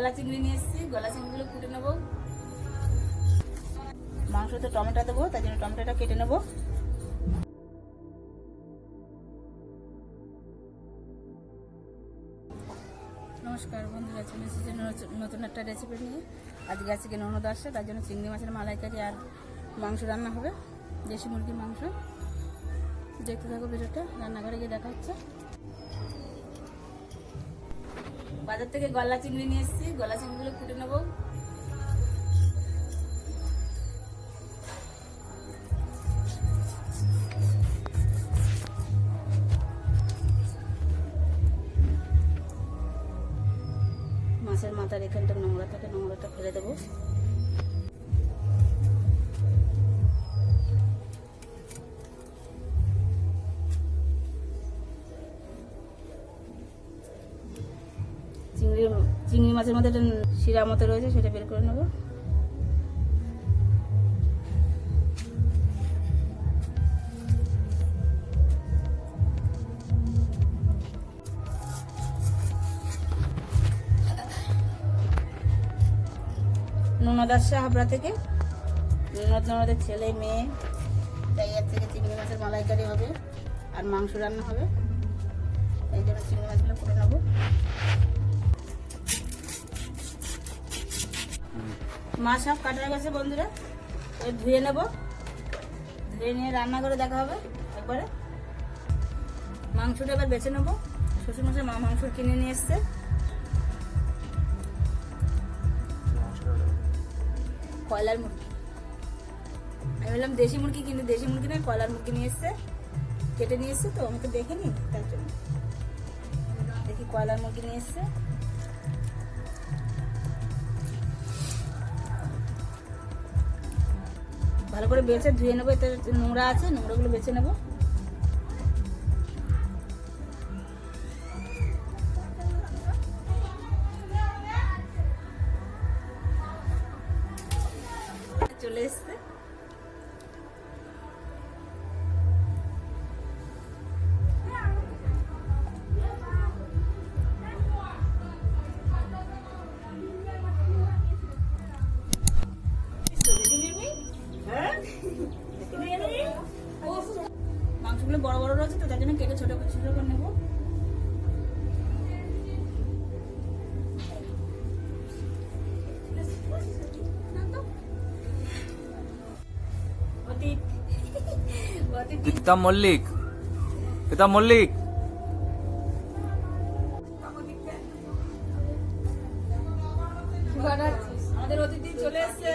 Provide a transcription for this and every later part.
গলা চিংড়ি নিয়ে এসেছি, গলা চিংড়িগুলো কুটে নেবো। মাংসতে টমেটো দেবো, তার জন্য টমেটোটা কেটে নেবো। নমস্কার বন্ধুরা, চলে এসেছি নতুন একটা রেসিপি নিয়ে। আজকে আজকে ননদ আসছে, তার জন্য চিংড়ি মাছের মালাইকারি আর মাংস রান্না হবে, দেশি মুরগির মাংস। দেখতে থাকো ভিডিওটা, রান্নাঘরে গিয়ে দেখা হচ্ছে। বাজার থেকে গলা চিংড়ি নিয়ে এসেছি, গলা চিংড়িগুলো কুটে নেবো। মাছের মাথার এখানটা নোংরা থাকে, নোংরাটা ফেলে দেবো। চিংড়ি মাছের মধ্যে একটা শিরা মতো রয়েছে, সেটা বের করে নেবো। ননদ আসছে হাবড়া থেকে, ননদের ছেলে মেয়ে, তাই এর থেকে চিংড়ি মাছের মালাইকারি হবে আর মাংস রান্না হবে। এই জন্য চিংড়ি মাছগুলো করে নেবো। মাছ সব কাটা হয়ে গেছে বন্ধুরা, ধুয়ে নেব। ধুয়ে নিয়ে রান্না করে দেখা হবে একবারে। মাংসটা এবার বেছে নেবো। শ্বশুরমশাই মাংস কিনে নিয়ে এসছে। কয়লার মুরগি, আমি বললাম দেশি মুরগি, কিন্তু দেশি মুরগি নয়, কয়লার মুরগি নিয়ে এসছে, কেটে নিয়ে এসছে। তো আমি তো দেখিনি, তার জন্য দেখি কয়লার মুরগি নিয়ে এসছে। ভালো করে বেছে ধুয়ে নেবো, এতে নোংরা আছে, নোংরাগুলো বেছে নেবো। চলে এসছে। মাংসগুলো বড় বড় রয়েছে, তো তার জন্য কেটে ছোট ছোট করে নেবো। পিতা মল্লিক, পিতা মল্লিক, আমাদের অতিথি চলে এসছে।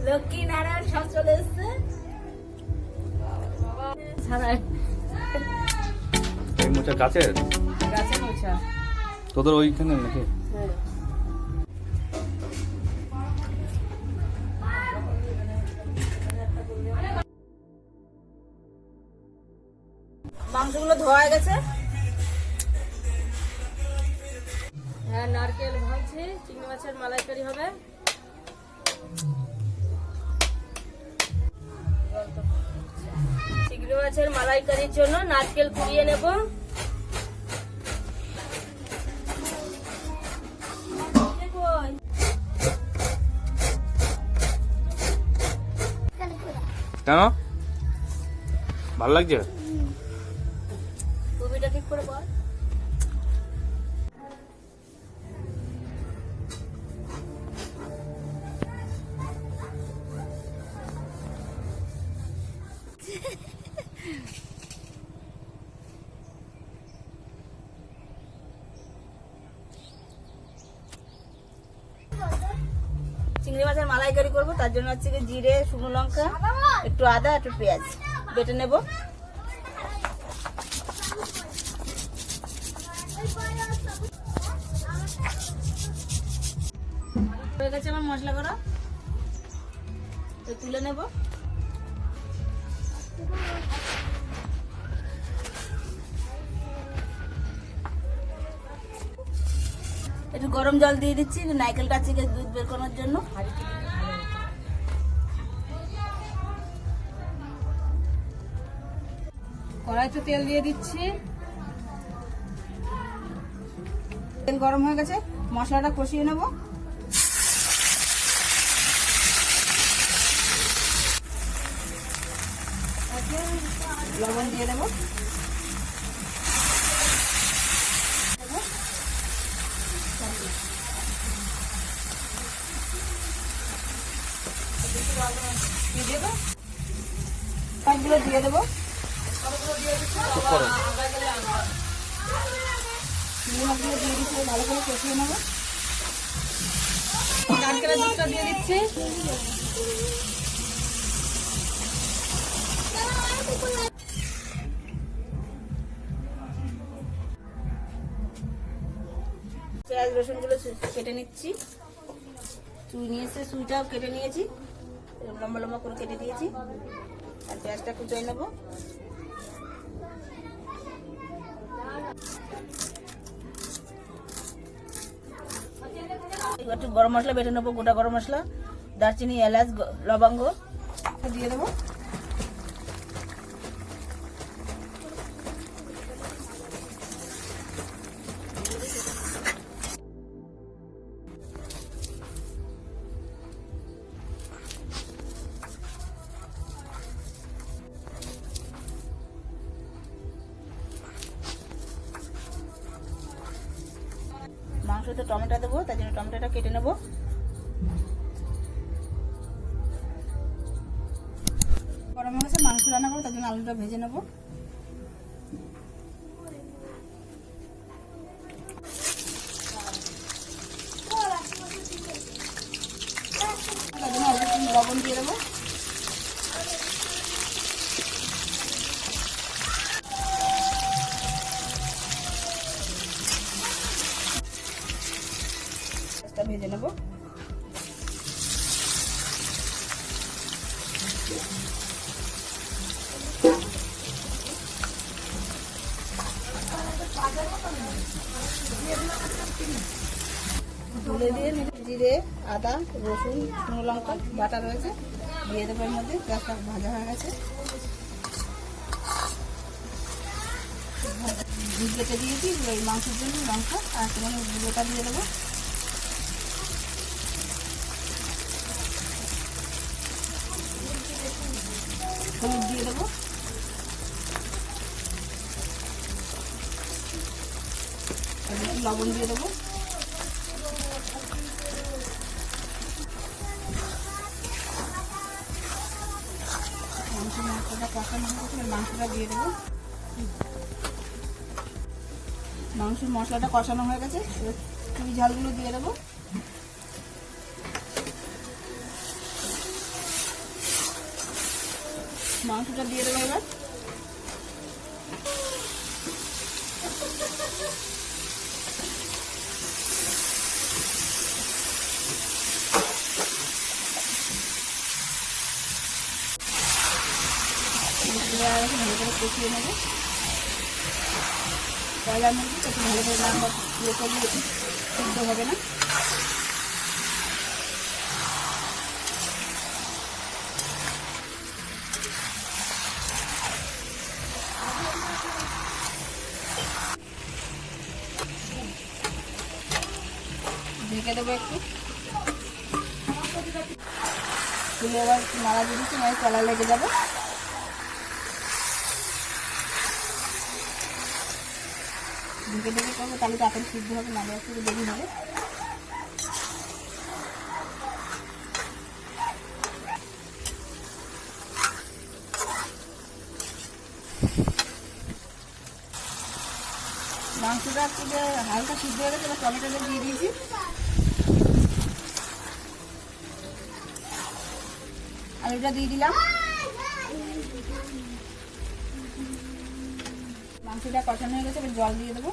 লক্ষ্মী নারায়ণ সব চলে এসছে। এই মোচা গাছের গাছের মোচা তোদের ওইখানে নাকি? মাংসগুলো ধোয়া হয়ে গেছে। হ্যাঁ, নারকেল ভাজছি, চিংড়ি মাছের মালাইকারি হবে। চিংড়ি মাছের মালাইকারির জন্য নারকেল কুড়িয়ে নেব। কেন ভালো লাগছে? টুপিটা ঠিক করে বল। চিংড়ি মাছের মালাইকারি করবো, তার জন্য হচ্ছে জিরে, শুকনো লঙ্কা, একটু আদা, একটু পেঁয়াজ বেটে নেব। হয়ে গেছে আমার মশলা করা, তুলে নেব। একটু গরম জল দিয়ে দিচ্ছি নারকেলটা থেকে দুধ বের করার জন্য। কড়াইতে তেল দিয়ে দিচ্ছি। তেল গরম হয়ে গেছে, মশলাটা কষিয়ে নেব। লবণ দিয়ে দেবো, সবগুলো দিয়ে দেবো। নিমকগুলো দিয়ে দিচ্ছি, ভালো করে কষিয়ে নেবো। নারকেলের দুধটা দিয়ে দিচ্ছি। পেঁয়াজ রসুনগুলো কেটে নিচ্ছি। চুই নিয়েছে, চুইটাও কেটে নিয়েছি, লম্বা লম্বা করে কেটে দিয়েছি। আর পেঁয়াজটা কুচিয়ে নেব। একটু গরম মশলা বেটে নেবো, গোটা গরম মশলা, দারচিনি, এলাচ, লবঙ্গ দিয়ে দেবো। মাংসতে টমেটো দেবো, তার জন্য টমেটোটা কেটে নেবো। গরম হয়ে গেছে, মাংস রান্না করবো, তার জন্য আলুটা ভেজে নেবো। তার জন্য অল্প একটু লবণ দিয়ে দেবো। ভেজে নেবো। তুলে দিয়ে জিরে, আদা, রসুন, শুকনো লঙ্কা বাটা রয়েছে, দিয়ে দেবো এর মধ্যে। পেঁয়াজটা ভাজা হয়ে গেছে, দুধ বেটে দিয়েছি ওই মাংসের জন্য, লঙ্কা আর সেখানে গুঁড়োটা দিয়ে দেবো। হলুদ দিয়ে দেবো, লবণ দিয়ে দেবো। মাংসটা কষানো হয়ে গেছে, মাংসটা দিয়ে দেবো। মাংসের মশলাটা কষানো হয়ে গেছে, চুই ঝালগুলো দিয়ে দেবো। মাংসটা দিয়ে দেবো এবার। ভালো করে কষিয়ে নেবো। কয়লার মুরগি একটু ভালো করে রান্না ইয়ে করলে সিদ্ধ হবে না। ঢেকে দেবো একটু, তুলে এবার নাড়া দিয়ে দিচ্ছি, মানে কলা লেগে যাবে। ঢেকে ঢেকে করবো, তাহলে তাড়াতাড়ি সিদ্ধ হবে, নাড়া একটু দেরি হবে। মাংসটা একটু হালকা সিদ্ধ হয়ে গেছে, টমেটোটা দিয়ে দিয়েছি। আলুটা দিয়ে দিলাম। মাংসটা কষানো হয়ে গেছে, এবার জল দিয়ে দেবো।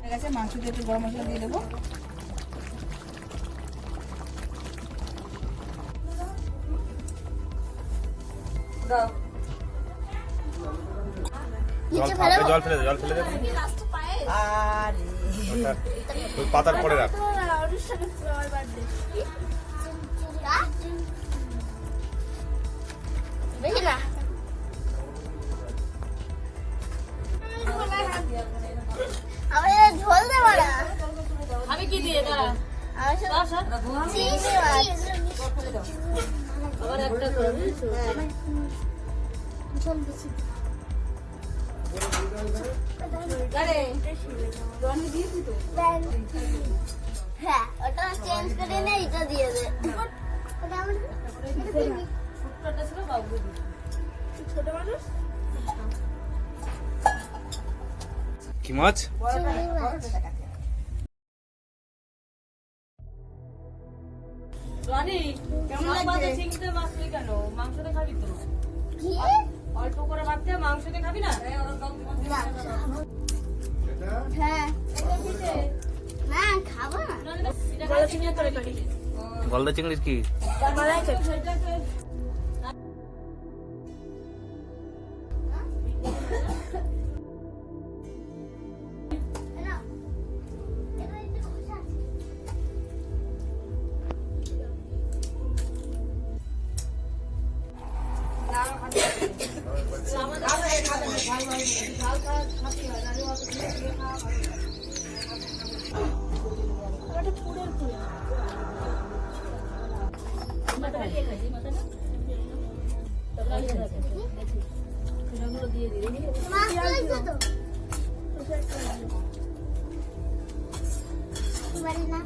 হয়ে গেছে, মাংসতে একটু গরম মশলা দিয়ে দেবো। জল ফেলে দে জল ফেলে দে ওটা ওই পাতার পরে রাখ বেশি না আমি ঝোল দেবো না আমি কি দিয়ে দাঁড়া আমার সাথে চিংড়ি মাছ আবার একটা করে বুঝছো? ঝোল বেশি হ্যাঁ ওটা চেঞ্জ করে নে এটা দিয়ে দে ওটা আমার ফুটটা ছিল বাবু ছোট মানুষ কি মাছ চিংড়ি মাছ রানী কেমন লাগছে চিংড়ি মাছ তুই কেন মাংসতে খাবি তো কি অল্প করে ভাত দিয়ে মাংসতে খাবি না হ্যাঁ না খাবো না গলা চিংড়ি করে কাটি গলদা চিংড়ির কি মাছ হয়েছে তো বাড়ি না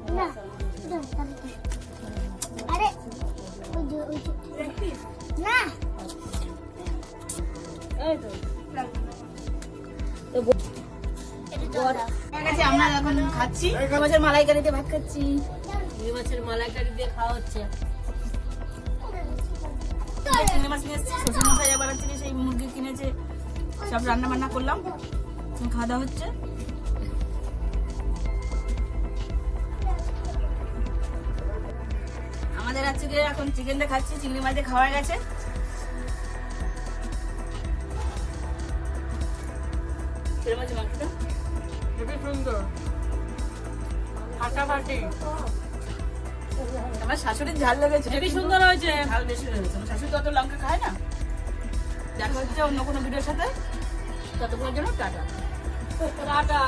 না আরে না আমরা এখন খাচ্ছি মাছের মালাইকারিতে ভাত খাচ্ছি চিংড়ি মাছের মালাইকারি দিয়ে খাওয়া হচ্ছে চিংড়ি মাছ নিয়ে এসেছি শ্বশুর মশাই আবার থেকে সেই মুরগি কিনেছে সব রান্না বান্না করলাম খাওয়া দাওয়া হচ্ছে আমাদের আজকে এখন চিকেন দিয়ে খাচ্ছি চিংড়ি মাছ দিয়ে খাওয়া গেছে কিরম আছে মাংসটা খুবই সুন্দর ফাটাফাটি আমার শাশুড়ির ঝাল লেগেছে খুবই সুন্দর হয়েছে ঝাল বেশি হয়েছে আমার শাশুড়ি তো অত লঙ্কা খায় না দেখা হচ্ছে অন্য কোনো ভিডিওর সাথে ততক্ষণের জন্য টাটা টাটা